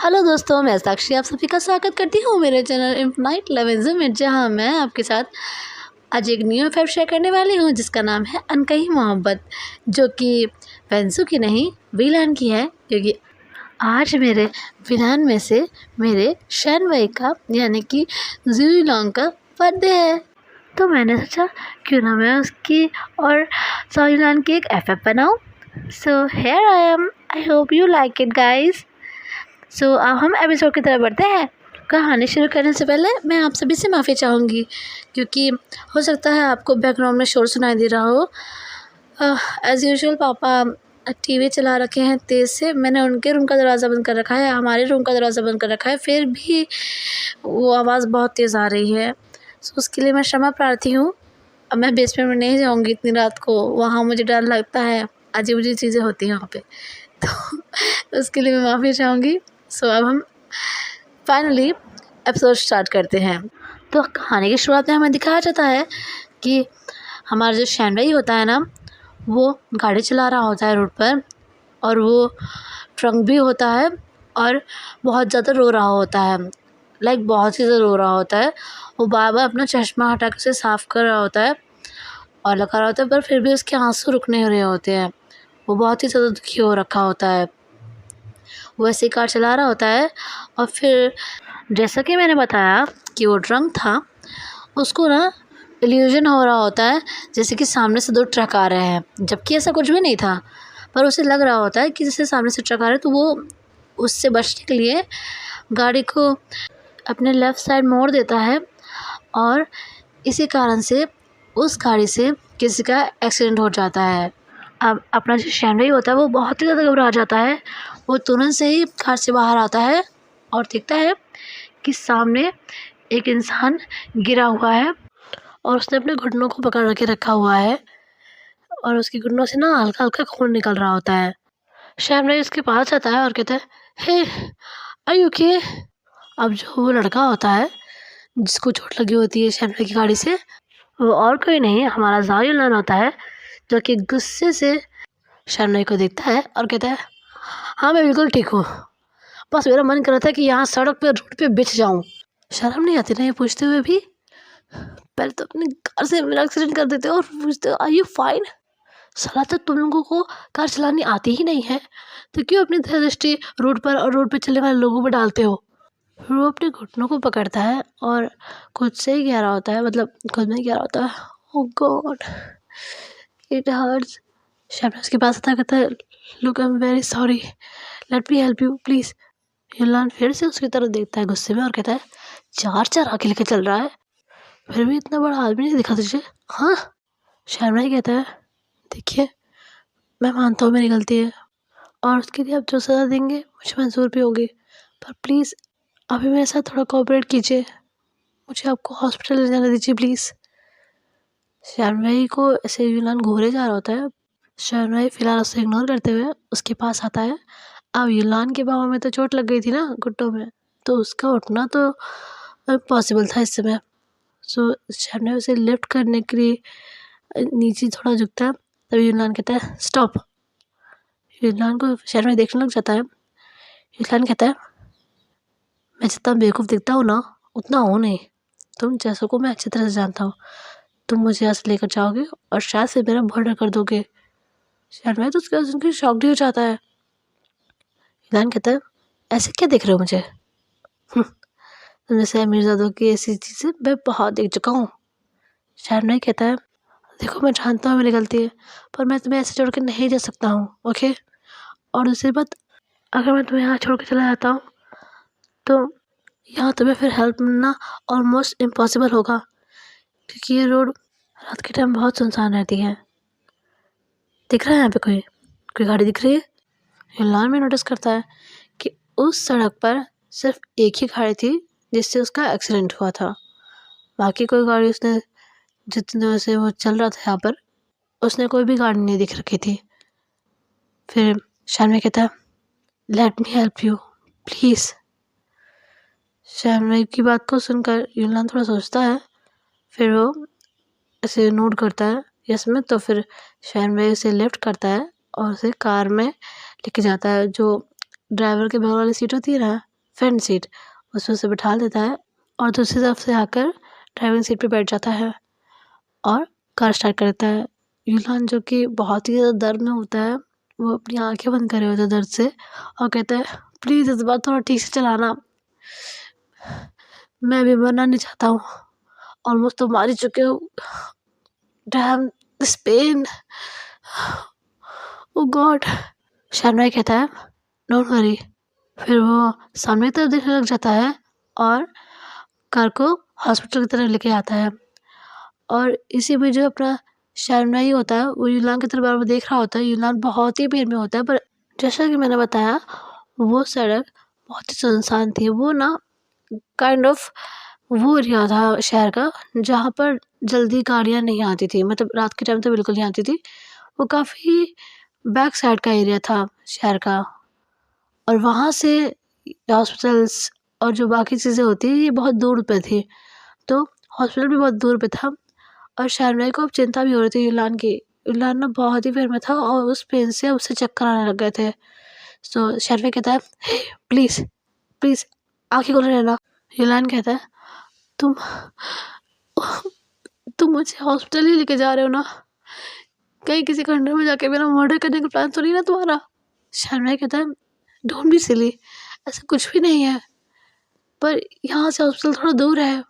Hello दोस्तों, मैं साक्षी आप सभी का स्वागत करती हूँ मेरे चैनल इनफाइनाइट लव में, जहाँ मैं आपके साथ आज एक न्यू अफेयर शेयर करने वाली हूँ जिसका नाम है अनकही मोहब्बत, जो कि वेंसू की नहीं वीलान की है। क्योंकि आज मेरे विलान में से मेरे शैनवई का यानी कि ज़ुइलॉन्ग का बर्थडे है, तो मैंने सोचा क्यों ना मैं उसकी और ज़ुइलॉन्ग की एक एफएफ बनाऊँ। So here I am, I hope you like it guys. So अब हम एपिसोड की तरफ बढ़ते हैं। कहानी शुरू करने से पहले मैं आप सभी से माफ़ी चाहूँगी, क्योंकि हो सकता है आपको बैकग्राउंड में शोर सुनाई दे रहा हो। एज़ यूजुअल पापा टीवी चला रखे हैं तेज़ से। मैंने उनके रूम का दरवाज़ा बंद कर रखा है, हमारे रूम का दरवाज़ा बंद कर रखा है, फिर भी वो आवाज़ बहुत तेज़ आ रही है। सो उसके लिए मैं क्षमा प्रार्थी हूँ। अब मैं बेसमेंट में नहीं जाऊँगी इतनी रात को, वहाँ मुझे डर लगता है, अजीब-अजीब चीज़ें होती हैं वहाँ पे, तो उसके लिए मैं माफ़ी चाहूँगी। सो अब हम फाइनली एपिसोड स्टार्ट करते हैं। तो कहानी की शुरुआत में हमें दिखाया जाता है कि हमारा जो शैनवई होता है ना, वो गाड़ी चला रहा होता है रोड पर, और वो ट्रंक भी होता है और बहुत ज़्यादा रो रहा होता है, लाइक बहुत ही ज़्यादा रो रहा होता है। वो बार बार अपना चश्मा हटा के उसे साफ़ कर रहा होता है और लगा रहा होता है, पर फिर भी उसके आंसू रुक नहीं रहे होते हैं। वो बहुत ही ज़्यादा दुखी हो रखा होता है। वो ऐसे ही कार चला रहा होता है और फिर जैसा कि मैंने बताया कि वो ड्रंक था, उसको ना इल्यूजन हो रहा होता है जैसे कि सामने से 2 ट्रक आ रहे हैं, जबकि ऐसा कुछ भी नहीं था। पर उसे लग रहा होता है कि जैसे सामने से ट्रक आ रहे हैं, तो वो उससे बचने के लिए गाड़ी को अपने लेफ़्ट साइड मोड़ देता है और इसी कारण से उस गाड़ी से किसी का एक्सीडेंट हो जाता है। अब अपना जो शैनवई होता है वो बहुत ही ज़्यादा घबरा जाता है। वो तुरंत से ही कार से बाहर आता है और देखता है कि सामने एक इंसान गिरा हुआ है और उसने अपने घुटनों को पकड़ के रखा हुआ है और उसके घुटनों से ना हल्का-हल्का खून निकल रहा होता है। शैनवई उसके पास आता है और कहता है, हे आर यू ओके? अब जो वो लड़का होता है जिसको चोट लगी होती है शैनवई की गाड़ी से, वो और कोई नहीं हमारा ज़ाओयुलन होता है, जो कि गुस्से से शैनवई को देखता है और कहता है, हाँ मैं बिल्कुल ठीक हूँ, बस मेरा मन कर रहा था कि यहाँ सड़क पे रोड पे बिछ जाऊँ। शर्म नहीं आती ना ये पूछते हुए भी? पहले तो अपनी कार से मेरा एक्सीडेंट कर देते हो और पूछते हो आर यू फाइन? साला तो तुम लोगों को कार चलानी आती ही नहीं है, तो क्यों अपनी दृष्टि रोड पर और रोड पे चलने वाले लोगों पर डालते हो? फिर वो अपने घुटनों को पकड़ता है और खुद से ही कह रहा होता है, मतलब खुद में कह रहा होता है, ओह गॉड इट हर्ट्स। शैनवई उसके पास आता कहता है, look I am very sorry, late me help you please. Yulan फिर से उसकी तरफ देखता है गुस्से में और कहता है, 4 आके लेके चल रहा है, फिर भी इतना बड़ा आदमी नहीं दिखा तुझे? हाँ? शैनवई कहता है, देखिए मैं मानता हूँ मेरी गलती है और उसके लिए आप जो सज़ा देंगे मुझे मंज़ूर भी होगी, पर प्लीज़ अभी मेरे साथ थोड़ा कोऑपरेट कीजिए, मुझे आपको हॉस्पिटल ले जाने दीजिए प्लीज़। शैनवई को ऐसे यूलान घूरे जा रहा होता है। शैनवई फ़िलहाल उसे इग्नोर करते हुए उसके पास आता है। अब यूलान के पाँव में तो चोट लग गई थी ना घुटनों में, तो उसका उठना तो पॉसिबल था इस समय। सो शैनवई उसे लिफ्ट करने के लिए नीचे थोड़ा झुकता है, तभी यूलान कहता है, स्टॉप। यूलान को शैनवई देखने लग जाता है। यूलान कहता है, मैं जितना बेवकूफ़ दिखता हूँ ना उतना हूँ नहीं, तुम जैसों को मैं अच्छी तरह से जानता हूँ। तुम मुझे यहाँ से लेकर जाओगे और शायद से मेरा मर्डर कर दोगे। शैनवई तो उसके सुनकर शॉक्ड ही हो जाता है। यूलान कहता है, ऐसे क्या देख रहे हो मुझे? तुम जैसे अमीरज़ादों की ऐसी चीज़ें मैं बहुत देख चुका हूँ। शैनवई कहता है, देखो मैं जानता हूँ मेरी गलती है, पर मैं तुम्हें ऐसे छोड़ के नहीं जा सकता हूँ, ओके? और दूसरी बात, अगर मैं तुम्हें यहाँ छोड़ के चला जाता हूँ तो यहाँ तुम्हें फिर हेल्प मिलना ऑलमोस्ट इम्पॉसिबल होगा, क्योंकि ये रोड रात के टाइम बहुत सुनसान रहती है। दिख रहा है यहाँ पे कोई गाड़ी दिख रही है? यूलान भी नोटिस करता है कि उस सड़क पर सिर्फ एक ही गाड़ी थी जिससे उसका एक्सीडेंट हुआ था। बाकी कोई गाड़ी उसने जितनी देर से वो चल रहा था यहाँ पर, उसने कोई भी गाड़ी नहीं दिख रखी थी। फिर शैनवई कहता है, let me help you please. शैनवई की बात को सुनकर यूलान थोड़ा सोचता है, फिर वो ऐसे नोट करता है यस में, तो फिर शैनवई उसे लिफ्ट करता है और उसे कार में लेके जाता है। जो ड्राइवर के बगल वाली सीट होती है ना, फ्रंट सीट, उसमें उसे बिठा देता है और दूसरी तरफ से आकर ड्राइविंग सीट पे बैठ जाता है और कार स्टार्ट करता है। यूलान जो कि बहुत ही ज़्यादा दर्द में होता है, वो अपनी आंखें बंद करे होता है दर्द से और कहता है प्लीज़ इस बार थोड़ा ठीक से चलाना, मैं अभी मरना नहीं चाहता हूँ, ऑलमोस्ट तो मार ही चुके हो, damn this pain, oh god. Sharma कहता है डोंट वरी। फिर वो सामने की तरफ देखने लग जाता है और कार को हॉस्पिटल की तरफ लेके आता है और इसी में जो अपना शर्मा ही होता है वो यूलान की तरफ बार-बार देख रहा होता है। यूलान बहुत ही पेन में होता है, पर जैसा कि मैंने बताया वो सड़क बहुत ही सुनसान थी। वो ना काइंड ऑफ वो एरिया था शहर का जहाँ पर जल्दी गाड़ियाँ नहीं आती थी, मतलब रात के टाइम तो बिल्कुल नहीं आती थी। वो काफ़ी बैक साइड का एरिया था शहर का और वहाँ से हॉस्पिटल्स और जो बाकी चीज़ें होती हैं ये बहुत दूर पे थी, तो हॉस्पिटल भी बहुत दूर पे था और शर्मा को अब चिंता भी हो रही थी यूलान की। यूलान ना बहुत ही पेन में था और उस पेन से उसे चक्कर आने लग गए थे। सो शर्मा कहता है हे प्लीज़ प्लीज़ आँखें खोले रहना। यूलान कहता है तुम तुम मुझे हॉस्पिटल ही लेके जा रहे हो ना, कहीं किसी खंडर में जाके मेरा मर्डर करने का प्लान तो नहीं ना तुम्हारा। शर्मा कहता है डोंट बी सिली, ऐसा कुछ भी नहीं है, पर यहाँ से हॉस्पिटल थोड़ा दूर है,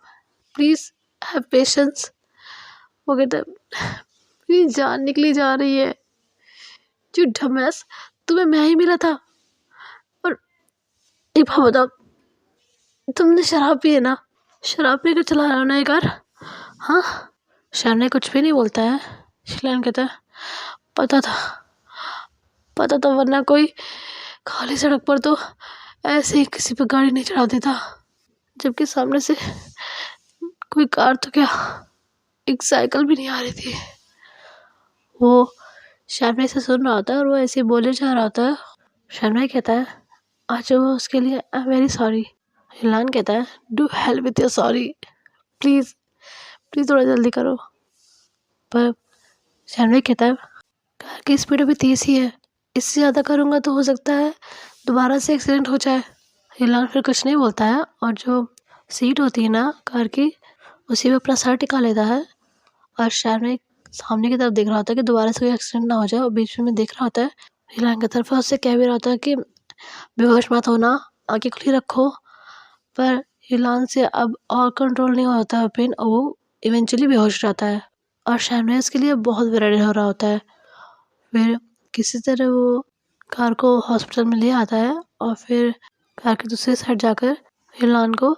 प्लीज़ हैव पेशेंस। वो कहता है मेरी जान निकली जा रही है, यू डमएस, तुम्हें मैं ही मिला था। और एक बात बताओ, तुमने शराब पी है ना, शराब पी कर चला रहा हो ना ये कार? हाँ। शर्मा कुछ भी नहीं बोलता है। शिलान कहता है पता था वरना कोई खाली सड़क पर तो ऐसे ही किसी पर गाड़ी नहीं चढ़ा देता, जबकि सामने से कोई कार तो क्या एक साइकिल भी नहीं आ रही थी। वो शर्मा से सुन रहा होता है और वो ऐसे बोले जा रहा होता है। शर्मा कहता है आज वो उसके लिए आई एम वेरी सॉरी। हिलान कहता है do help with your sorry, please please थोड़ा जल्दी करो। पर शर्मा कहता है कार की स्पीड अभी 30 ही है, इससे ज़्यादा करूँगा तो हो सकता है दोबारा से एक्सीडेंट हो जाए। हिलान फिर कुछ नहीं बोलता है और जो सीट होती है ना कार की उसी पे अपना सर टिका लेता है और शर्मा सामने की तरफ देख रहा होता है कि दोबारा से कोई एक्सीडेंट ना हो जाए और बीच में देख रहा होता है हिलान की तरफ उससे कह भी रहा होता है कि बेहोश मत होना, आंखें खुली रखो। पर हिलान से अब और कंट्रोल नहीं होता है पेन और वो इवेंचुअली बेहोश रहता है और शर्मा इसके लिए बहुत वरीड हो रहा होता है। फिर किसी तरह वो कार को हॉस्पिटल में ले आता है और फिर कार के दूसरी साइड जाकर हिलान को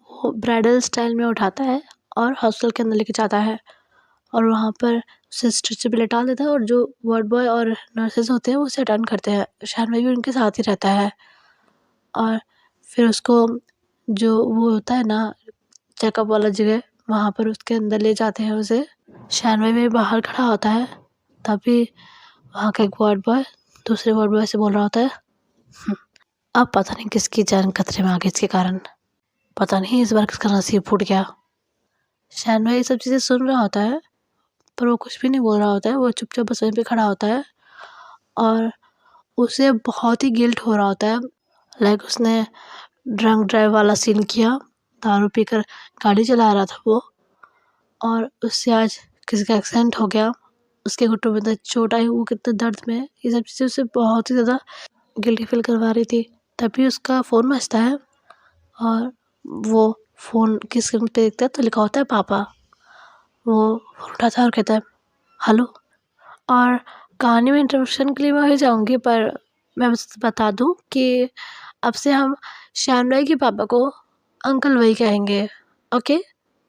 वो ब्राइडल स्टाइल में उठाता है और हॉस्पिटल के अंदर लेके जाता है और वहाँ पर उसे स्ट्रेचर पे लेटा देता है और जो वार्ड बॉय और नर्सेज होते हैं वो उसे अटेंड करते हैं। शर्मा भी उनके साथ ही रहता है और फिर उसको जो वो होता है ना चेकअप वाला जगह, वहाँ पर उसके अंदर ले जाते हैं उसे। शर्मा भी बाहर खड़ा होता है, तभी वहाँ का एक वार्ड बॉय दूसरे वार्ड बॉय से बोल रहा होता है अब पता नहीं किसकी जान खतरे में आ गई इसके कारण, पता नहीं इस बार किसका नसीब फूट गया। शर्मा ये सब चीज़ें सुन रहा होता है पर वो कुछ भी नहीं बोल रहा होता है, वो चुपचाप बस वहीं पे खड़ा होता है और उसे बहुत ही गिल्ट हो रहा होता है। लाइक उसने ड्रंक ड्राइव वाला सीन किया, दारू पीकर गाड़ी चला रहा था वो और उससे आज किसी का एक्सीडेंट हो गया, उसके घुटनों में इतना चोट आई, वो कितने दर्द में, ये सब चीज़ें उसे बहुत ही ज़्यादा गिल्टी फील करवा रही थी। तभी उसका फ़ोन बजता है और वो फ़ोन की स्क्रीन पे देखता है तो लिखा होता है पापा। वो फ़ोन उठाता है और कहता है हेलो। और कहानी में इंट्रोडक्शन के लिए मैं वहीं जाऊँगी, पर मैं बस बता दूँ कि अब से हम शर्मा के पापा को अंकल भाई कहेंगे। Okay,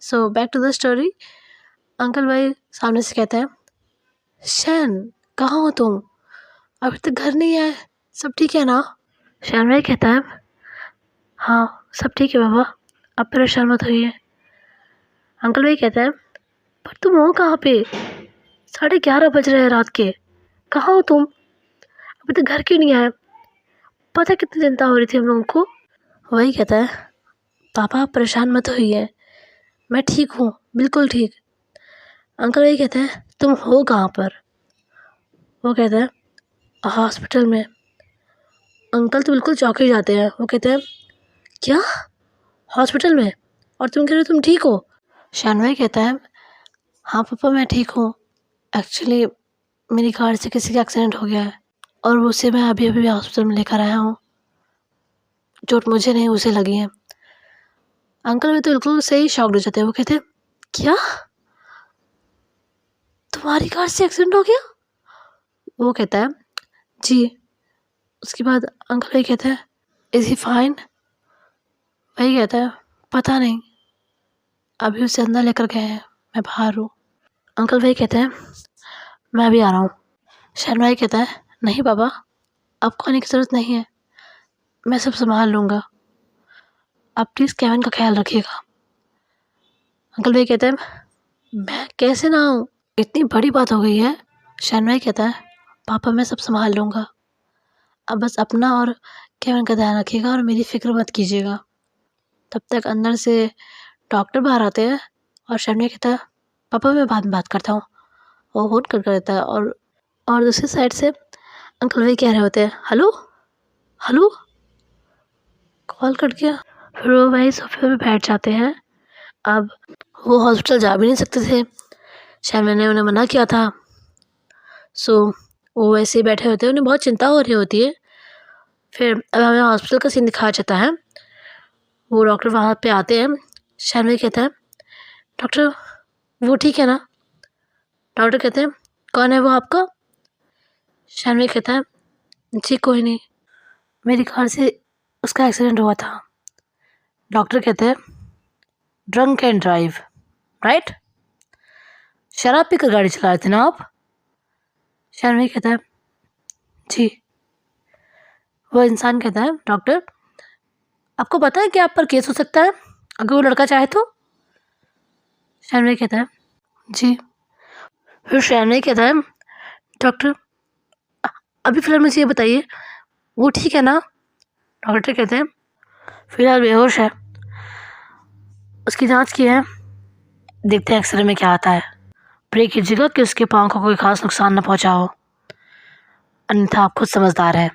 so back to the story. Uncle भाई सामने से कहते हैं शैन कहाँ हो तुम, अभी तक घर नहीं आए, सब ठीक है ना? शर्मा कहता है हाँ सब ठीक है बाबा, अब परेशान मत होइए। अंकल भाई कहते हैं पर तुम हो कहाँ पे, 11:30 बज रहे हैं रात के, कहाँ हो तुम, अभी तक घर क्यों नहीं आए? पता है कितनी चिंता हो रही थी हम लोगों को। वही कहता है पापा आप परेशान मत होइए, मैं ठीक हूँ, बिल्कुल ठीक। अंकल वही कहते हैं तुम हो कहाँ पर? वो कहता है हॉस्पिटल में। अंकल तो बिल्कुल चौंक ही जाते हैं। वो कहते हैं क्या? हॉस्पिटल में? और तुम कह रहे हो तुम ठीक हो? शानवी कहता है, हाँ पापा मैं ठीक हूँ। एक्चुअली मेरी कार से किसी का एक्सीडेंट हो गया है और उसे मैं अभी अभी हॉस्पिटल में लेकर आया हूँ। चोट मुझे नहीं उसे लगी है। अंकल भी तो बिल्कुल सही शॉक्ड हो जाते हैं। वो कहते हैं, क्या तुम्हारी कार से एक्सीडेंट हो गया? वो कहता है, जी। उसके बाद अंकल भाई कहते हैं, इज़ ही फाइन? वही कहता है, पता नहीं, अभी उसे अंदर लेकर गए हैं, मैं बाहर हूँ। अंकल भाई कहते हैं, मैं अभी आ रहा हूँ। शरण भाई कहता है, नहीं पापा, आपको आने की ज़रूरत नहीं है, मैं सब संभाल लूँगा, आप प्लीज़ केविन का ख्याल रखिएगा। अंकल भाई कहते हैं, मैं कैसे ना आऊँ, इतनी बड़ी बात हो गई है। शरण भाई कहता है, पापा मैं सब संभाल लूँगा, अब बस अपना और केविन का ध्यान रखिएगा और मेरी फ़िक्र मत कीजिएगा। तब तक अंदर से डॉक्टर बाहर आते हैं और शर्मी कहता है, पापा मैं बाद में बात करता हूँ। वो फ़ोन कर देता है और दूसरी साइड से अंकल भाई कह रहे होते हैं, हेलो हेलो, कॉल कट गया। फिर वो वही सोफे पे बैठ जाते हैं। अब वो हॉस्पिटल जा भी नहीं सकते थे, शर्मी ने उन्हें मना किया था। सो वो वैसे ही बैठे होते हैं, उन्हें बहुत चिंता हो रही होती है। फिर अब हमें हॉस्पिटल का सीन दिखाया जाता है। वो डॉक्टर वहाँ पे आते हैं। शर्मी कहता है, डॉक्टर वो ठीक है ना? डॉक्टर कहते हैं, कौन है वो आपका? शर्मी कहता है, जी कोई नहीं, मेरी कार से उसका एक्सीडेंट हुआ था। डॉक्टर कहते हैं, ड्रंक एंड ड्राइव, राइट? शराब पीकर गाड़ी चला रहे थे ना आप? शर्मी कहता है, जी। वो इंसान कहता है, डॉक्टर आपको पता है कि आप पर केस हो सकता है अगर वो लड़का चाहे तो? शर्मी कहता है, जी। फिर शर्मी कहता है, डॉक्टर अभी फिलहाल मुझे ये बताइए, वो ठीक है ना? डॉक्टर कहते हैं, फिलहाल बेहोश है, उसकी जांच की है, देखते हैं एक्सरे में क्या आता है। प्रे कीजिएगा कि उसके पाँव को कोई खास नुकसान न पहुंचा हो, अन्यथा आप खुद समझदार हैं।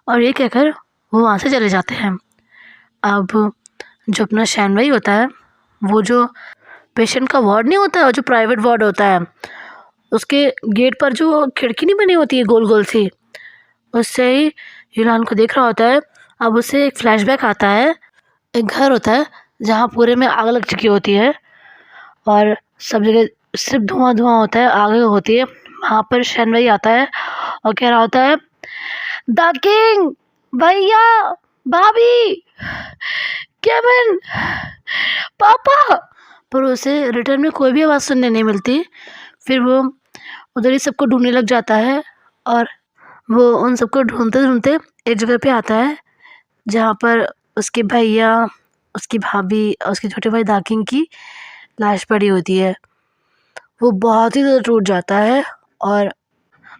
और ये कहकर वो वहाँ से चले जाते हैं। अब जो अपना शैनवाई होता है, वो जो पेशेंट का वार्ड नहीं होता है, जो प्राइवेट वार्ड होता है, उसके गेट पर जो खिड़की नहीं बनी होती है गोल गोल सी, उससे ही यूनान को देख रहा होता है। अब उसे एक फ्लैशबैक आता है। एक घर होता है जहाँ पूरे में आग लग चुकी होती है और सब जगह सिर्फ धुआं धुआं होता है, आग होती है। वहाँ पर शैनवाई आता है और कह रहा होता है, द किंग, भैया, भाभी, केविन, पापा। पर उसे रिटर्न में कोई भी आवाज़ सुनने नहीं मिलती। फिर वो उधर ही सबको ढूंढने लग जाता है और वो उन सबको ढूंढते ढूंढते एक जगह पे आता है जहाँ पर उसके भैया, उसकी भाभी और उसके छोटे भाई दाकिंग की लाश पड़ी होती है। वो बहुत ही ज़्यादा टूट जाता है और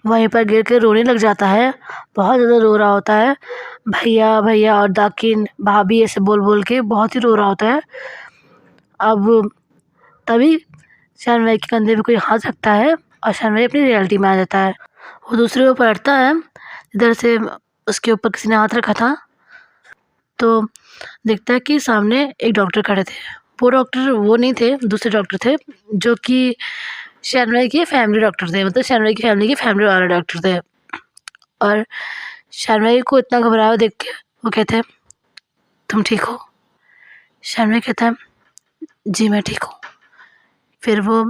वहीं पर गिर के रोने लग जाता है। बहुत ज़्यादा रो रहा होता है, भैया भैया और दाकिन भाभी ऐसे बोल बोल के बहुत ही रो रहा होता है। अब तभी शानवाई के कंधे पे कोई हाथ रखता है और शानवाई अपनी रियलिटी में आ जाता है। वो दूसरे को पलटता है इधर से उसके ऊपर किसी ने हाथ रखा था, तो देखता है कि सामने एक डॉक्टर खड़े थे। वो डॉक्टर वो नहीं थे, दूसरे डॉक्टर थे जो कि शानवाई के फैमिली डॉक्टर थे, मतलब शानवाई की फैमिली वाले डॉक्टर थे। और शानवाई को इतना घबराया हुआ देख के वो कहते हैं, तुम ठीक हो? शानवाई कहता है, जी मैं ठीक हूँ। फिर वो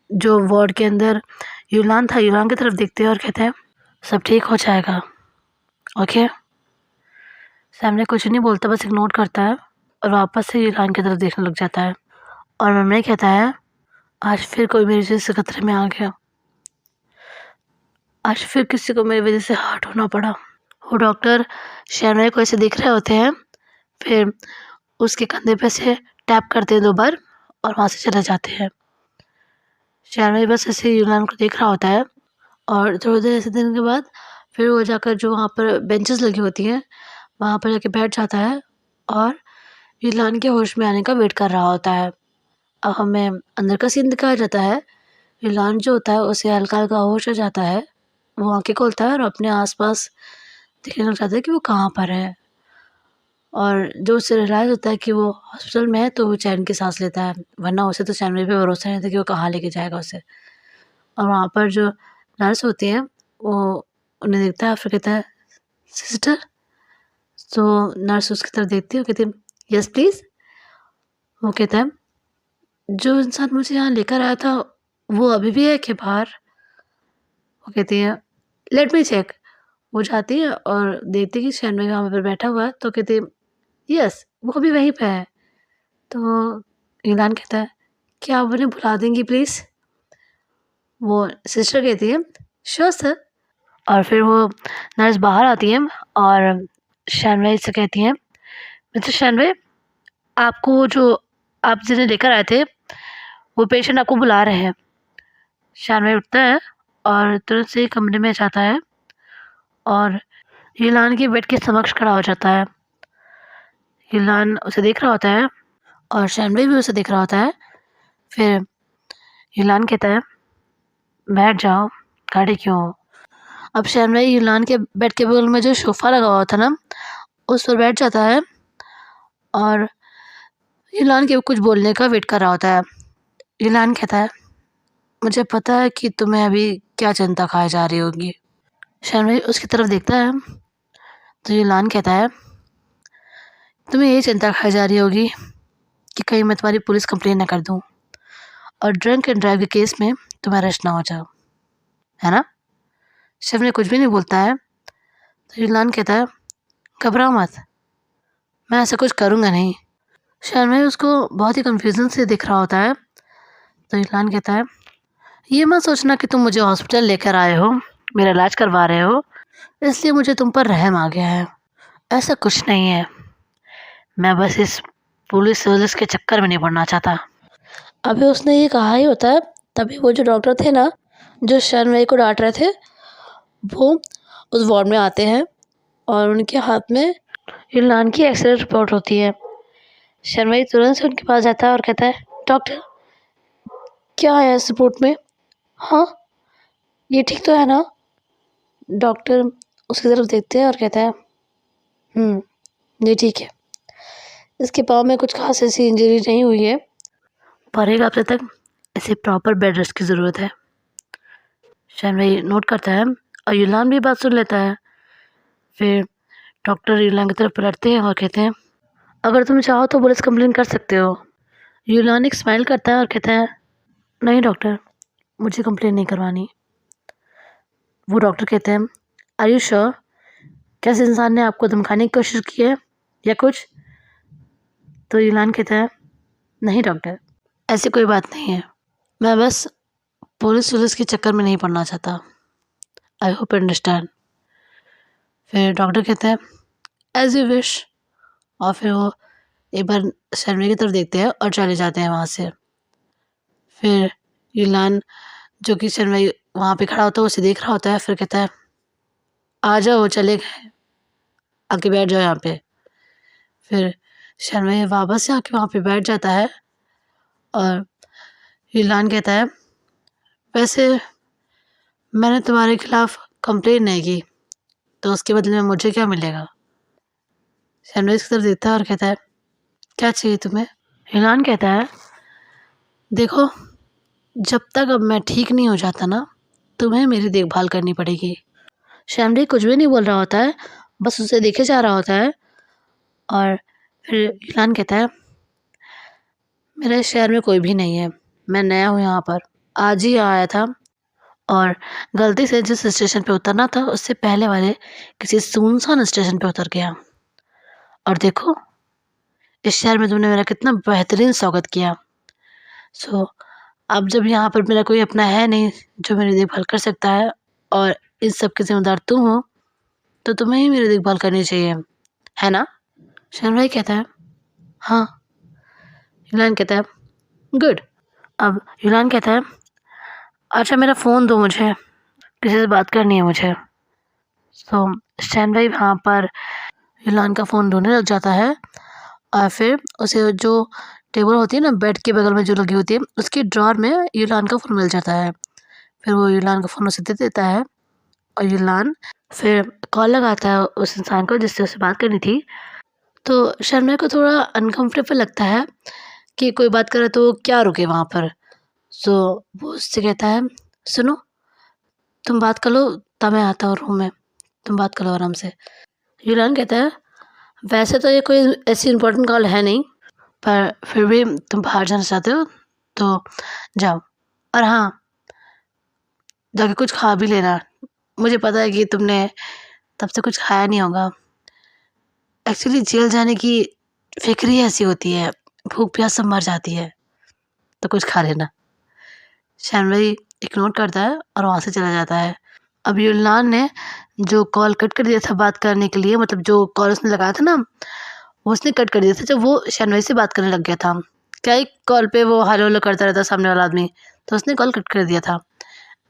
जो वार्ड के अंदर यूलान था, यूलान की तरफ देखते हैं और कहते हैं, सब ठीक हो जाएगा, ओके? सामने कुछ नहीं बोलता, बस इग्नोर करता है और वापस से यूलान की तरफ देखने लग जाता है। और मम्मी कहता है, आज फिर कोई मेरी वजह से खतरे में आ गया, आज फिर किसी को मेरी वजह से हर्ट होना पड़ा। वो डॉक्टर शर्मा को ऐसे देख रहे होते हैं, फिर उसके कंधे पे से टैप करते हैं 2 बार और वहाँ से चले जाते हैं। शर्मा बस ऐसे यूनान को देख रहा होता है और थोड़ी देर ऐसे दिन के बाद फिर वो जाकर जो वहाँ पर बेंचेस लगी होती हैं वहाँ पर जाके बैठ जाता है और यूनान के होश में आने का वेट कर रहा होता है। अब हमें अंदर का सीन दिखाया जाता है। यूनान जो होता है उसे हल्का हल्का होश आ जाता है, वो आँखें खोलता है और अपने आसपास देखने लग जाता है कि वो कहाँ पर है। और जो उसे रियलाइज़ होता है कि वो हॉस्पिटल में है तो वो चैन की सांस लेता है, वरना उसे तो जानवी पे भरोसा नहीं था कि वो कहाँ लेके जाएगा उसे। और वहाँ पर जो नर्स होती है वो उन्हें देखता है, फिर कहता है सिस्टर। तो नर्स उसकी तरफ देखती है और कहती है यस प्लीज़। वो कहता है जो इंसान मुझे यहाँ लेकर आया था वो अभी भी है क्या बाहर? वो कहती है लेट मी चेक। वो जाती है और देखती है कि शैनवी वहाँ पर बैठा हुआ है, तो कहती है यस वो भी वहीं पे है। तो ईलान कहता है क्या आप उन्हें बुला देंगी प्लीज़? वो सिस्टर कहती है श्योर सर। और फिर वो नर्स बाहर आती है और शैनवी से कहती है मिस्टर शैनवी, आपको जो आप जिन्हें लेकर आए थे वो पेशेंट आपको बुला रहे हैं। शैनवी उठता है और तुरंत से कमरे में जाता है और ईलान के बेड के समक्ष खड़ा हो जाता है। ईलान उसे देख रहा होता है और शैनवी भी उसे देख रहा होता है। फिर ईलान कहता है बैठ जाओ, खड़े क्यों हो? अब शैनवी ईलान के बेड के बगल में जो सोफ़ा लगा हुआ था ना, उस पर बैठ जाता है और ईलान के कुछ बोलने का वेट कर रहा होता है। ईलान कहता है मुझे पता है कि तुम्हें अभी क्या चिंता खाई जा रही होगी। शैनवी उसकी तरफ देखता है तो ईलान कहता है तुम्हें ये चिंता खाई जा रही होगी कि कहीं मैं तुम्हारी पुलिस कंप्लेन ना कर दूँ और ड्रंक एंड ड्राइव के केस में तुम अरेस्ट ना हो जाओ, है ना? शैनवी कुछ भी नहीं बोलता है तो ईलान कहता है घबराओ मत, मैं ऐसा कुछ करूँगा नहीं। शैनवी उसको बहुत ही कन्फ्यूज़न से दिख रहा होता है तो ईलान कहता है ये मत सोचना कि तुम मुझे हॉस्पिटल लेकर आए हो, मेरा इलाज करवा रहे हो, इसलिए मुझे तुम पर रहम आ गया है। ऐसा कुछ नहीं है, मैं बस इस पुलिस वुलिस के चक्कर में नहीं पड़ना चाहता। अभी उसने ये कहा ही होता है तभी वो जो डॉक्टर थे ना जो शैनवी को डांट रहे थे वो उस वार्ड में आते हैं और उनके हाथ में ईलान की एक्सरे रिपोर्ट होती है। शैनवी तुरंत से उनके पास जाता है और कहता है डॉक्टर क्या है इस रिपोर्ट में? हाँ ये ठीक तो है ना? डॉक्टर उसकी तरफ देखते हैं और कहता है ये ठीक है, इसके पाँव में कुछ खास ऐसी इंजरी नहीं हुई है, पर एक हफ्ते तक इसे प्रॉपर बेड रेस्ट की ज़रूरत है। शैनवी नोट करता है और ईलान भी बात सुन लेता है। फिर डॉक्टर ईलान की तरफ पलटते हैं और कहते हैं अगर तुम चाहो तो पुलिस कंप्लेन कर सकते हो। ईलान एक स्माइल करता है और कहता है नहीं डॉक्टर, मुझे कंप्लेन नहीं करवानी। वो डॉक्टर कहते हैं आर यू श्योर? क्या इस इंसान ने आपको धमकाने की कोशिश की है या कुछ? तो ईलान कहता है नहीं डॉक्टर, ऐसी कोई बात नहीं है, मैं बस पुलिस वुलिस के चक्कर में नहीं पड़ना चाहता। आई होप यू अंडरस्टैंड। फिर डॉक्टर कहते हैं एज यू विश। और फिर वो एक बार शैनवी की तरफ देखते हैं और चले जाते हैं वहाँ से। फिर ईलान जो कि शैनवी वहाँ पे खड़ा होता है उसे देख रहा होता है, फिर कहता है आ जाओ, वो चले गए, आके बैठ जाओ यहाँ पे। फिर शैनवी वापस से आके वहाँ पे बैठ जाता है और ईलान कहता है वैसे मैंने तुम्हारे खिलाफ़ कंप्लेन नहीं की तो उसके बदले में मुझे क्या मिलेगा? शैनवी इसकी तरफ देखता है और कहता है क्या चाहिए तुम्हें? ईलान कहता है देखो जब तक अब मैं ठीक नहीं हो जाता ना तुम्हें मेरी देखभाल करनी पड़ेगी। शैनवी कुछ भी नहीं बोल रहा होता है, बस उसे देखे जा रहा होता है। और फिर ईलान कहता है मेरे शहर में कोई भी नहीं है, मैं नया हूँ यहाँ पर, आज ही आया था और गलती से जिस स्टेशन पे उतरना था उससे पहले वाले किसी सुनसान स्टेशन पे उतर गया। और देखो इस शहर में तुमने मेरा कितना बेहतरीन स्वागत किया। सो अब जब यहाँ पर मेरा कोई अपना है नहीं जो मेरी देखभाल कर सकता है और इन सब की ज़िम्मेदार तुम हो तो तुम्हें ही मेरी देखभाल करनी चाहिए, है ना? शैनवी कहता है हाँ। ईलान कहता है गुड। अब ईलान कहता है अच्छा मेरा फ़ोन दो, मुझे किसी से बात करनी है मुझे। तो शैनवी वहाँ पर ईलान का फ़ोन ढूंढने लग जाता है और फिर उसे जो टेबल होती है ना बेड के बगल में जो लगी होती है उसके ड्रॉर में ईलान का फ़ोन मिल जाता है। फिर वो ईलान का फ़ोन उसे दे देता है और ईलान फिर कॉल लगाता है उस इंसान को जिससे उसे बात करनी थी। तो शर्मा को थोड़ा अनकम्फर्टेबल लगता है कि कोई बात करे तो क्या रुके वहाँ पर। सो वो उससे कहता है, सुनो तुम बात कर लो, तब मैं आता हूँ रूम में, तुम बात करो आराम से। यूलान कहता है, वैसे तो ये कोई ऐसी इम्पोर्टेंट कॉल है नहीं, पर फिर भी तुम बाहर जाना चाहते हो तो जाओ, और हाँ जाके कुछ खा भी लेना। मुझे पता है कि तुमने तब से कुछ खाया नहीं होगा। एक्चुअली जेल जाने की फिक्र ही ऐसी होती है, भूख प्यास सब मर जाती है, तो कुछ खा लेना। शैनवई इग्नोर करता है और वहाँ से चला जाता है। अब यूलान ने जो कॉल कट कर दिया था बात करने के लिए, मतलब जो कॉल उसने लगाया था ना, वो उसने कट कर दिया था जब वो शैनवई से बात करने लग गया था। क्या ही कॉल पे वो हेलो हेलो करता रहता सामने वाला आदमी, तो उसने कॉल कट कर दिया था।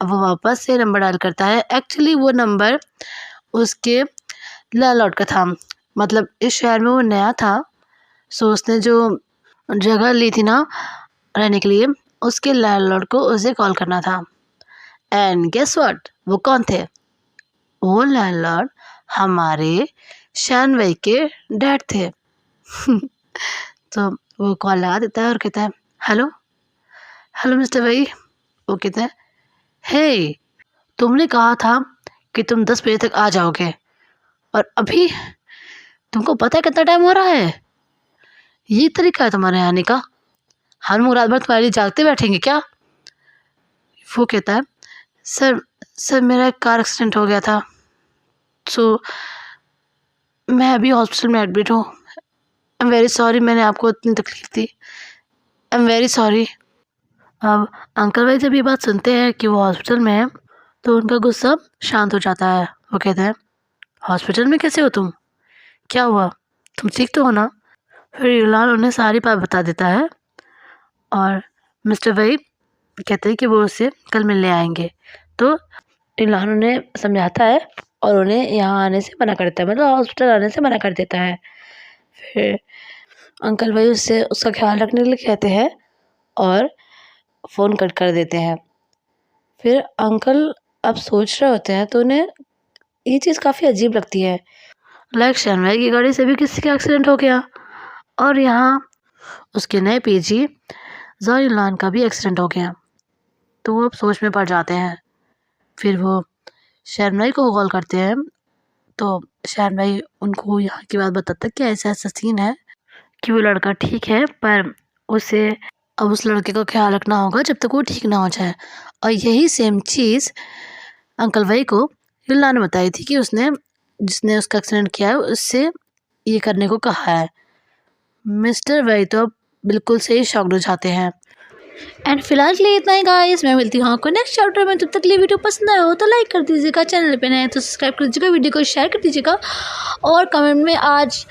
अब वो वापस से नंबर डायल करता है। एक्चुअली वो नंबर उसके लैंडलॉर्ड का था, मतलब इस शहर में वो नया था, सो उसने जो जगह ली थी ना रहने के लिए, उसके लैंडलॉर्ड को उसे कॉल करना था। एंड गेस व्हाट, वो कौन थे? वो लैंडलॉर्ड हमारे शैनवई के डैड थे। तो वो कॉल लगा देता है और कहता है, हेलो हेलो मिस्टर वई। वो कहता है, हे तुमने कहा था कि तुम 10 बजे तक आ जाओगे, और अभी तुमको पता है कितना टाइम हो रहा है? ये तरीका है तुम्हारे आने का? हम रात भर तुम्हारे लिए जागते बैठेंगे क्या? वो कहता है, सर मेरा एक कार एक्सीडेंट हो गया था, सो मैं अभी हॉस्पिटल में एडमिट हूँ। आई एम वेरी सॉरी मैंने आपको इतनी तकलीफ दी, आई एम वेरी सॉरी। अब अंकल भाई जब ये बात सुनते हैं कि वो हॉस्पिटल में है, तो उनका गुस्सा शांत हो जाता है। वो कहते हैं, हॉस्पिटल में कैसे हो तुम? क्या हुआ? तुम ठीक तो हो ना? फिर यूलान उन्हें सारी बात बता देता है, और मिस्टर वही कहते हैं कि वो उससे कल मिलने आएंगे। तो यूलान उन्हें समझाता है और उन्हें यहाँ आने से मना करता है, मतलब हॉस्पिटल आने से मना कर देता है। फिर अंकल भाई उससे उसका ख्याल रखने के लिए कहते हैं और फ़ोन कट कर देते हैं। फिर अंकल अब सोच रहे होते हैं तो उन्हें ये चीज़ काफ़ी अजीब लगती है, लाइक शैनवई की गाड़ी से भी किसी का एक्सीडेंट हो गया, और यहाँ उसके नए पीजी ज़ोइलान का भी एक्सीडेंट हो गया। तो वो अब सोच में पड़ जाते हैं। फिर वो शैनवई को कॉल करते हैं, तो शैनवई उनको यहाँ की बात बताता है कि ऐसा ऐसा सीन है कि वो लड़का ठीक है, पर उसे अब उस लड़के का ख्याल रखना होगा जब तक वो ठीक ना हो जाए। और यही सेम चीज़ अंकल वही को यूलान ने बताई थी कि उसने जिसने उसका एक्सीडेंट किया है उससे ये करने को कहा है। मिस्टर वही तो अब बिल्कुल से ही शॉक्ड हो जाते हैं। एंड फिलहाल के लिए इतना ही गाइस, मैं मिलती हूँ आपको नेक्स्ट चैप्टर में। तब तक के लिए वीडियो पसंद आया हो तो लाइक कर दीजिएगा, चैनल पे नए हैं तो सब्सक्राइब कर दीजिएगा, वीडियो को शेयर कर दीजिएगा, और कमेंट में आज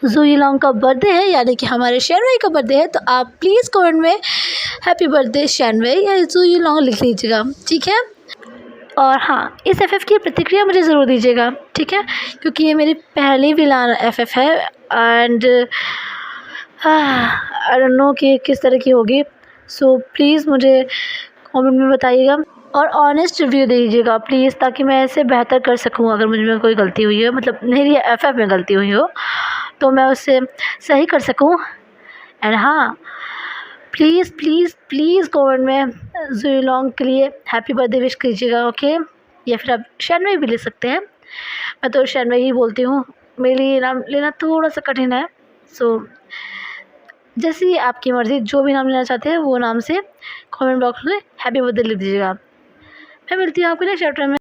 ज़ोइलान का बर्थडे है यानी कि हमारे शैनवई का बर्थडे है, तो आप प्लीज़ कमेंट में हैप्पी बर्थडे शैनवई या ज़ोइलान लिख लीजिएगा, ठीक है। और हाँ, इस एफएफ की प्रतिक्रिया मुझे ज़रूर दीजिएगा, ठीक है, क्योंकि ये मेरी पहली विलान एफएफ है एंड आई डोंट नो कि किस तरह की होगी। सो प्लीज़ मुझे कमेंट में बताइएगा और ऑनेस्ट रिव्यू दीजिएगा प्लीज़, ताकि मैं ऐसे बेहतर कर सकूँ। अगर मुझ में कोई गलती हुई है, मतलब मेरी एफएफ में गलती हुई हो, तो मैं उससे सही कर सकूँ। एंड हाँ, प्लीज़ प्लीज़ प्लीज़ कमेंट में ज़ोइलान के लिए हैप्पी बर्थडे विश कीजिएगा, ओके। या फिर आप शैनवई भी ले सकते हैं, मैं तो शैनवई ही बोलती हूँ, मेरे लिए नाम लेना थोड़ा सा कठिन है। सो जैसी आपकी मर्ज़ी, जो भी नाम लेना चाहते हैं वो नाम से कमेंट बॉक्स में हैप्पी बर्थडे लिख दीजिएगा। मैं मिलती हूँ आपको नेक्स्ट चैप्टर में।